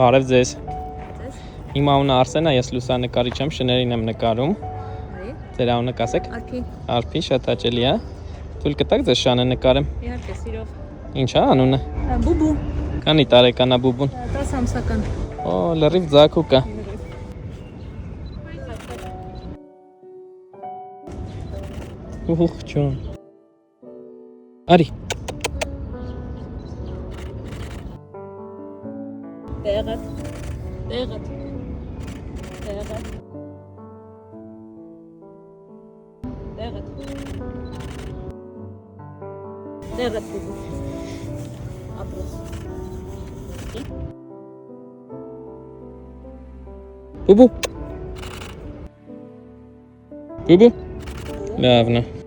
Բարև ձեզ։ Իմ անունը Արսենն է, ես լուսանկարիչ եմ, շներին եմ նկարում։ Ձեր անունը կասեք։ Արփի, շատ հաճելի է։ Թույլ կտաք ձեզ շանը նկարեմ։ Իհարկե, սիրով։ Ինչ է անունը։ Բուբու։ Քանի տարեկան է բուբուն։ 10 ամսական։ Օ, լրիվ ձագուկ է։ Ուխ, ջան։ Արի։ Տեղդ։ Բուբու։ Ապրես։ Բուբու։ Լավն է։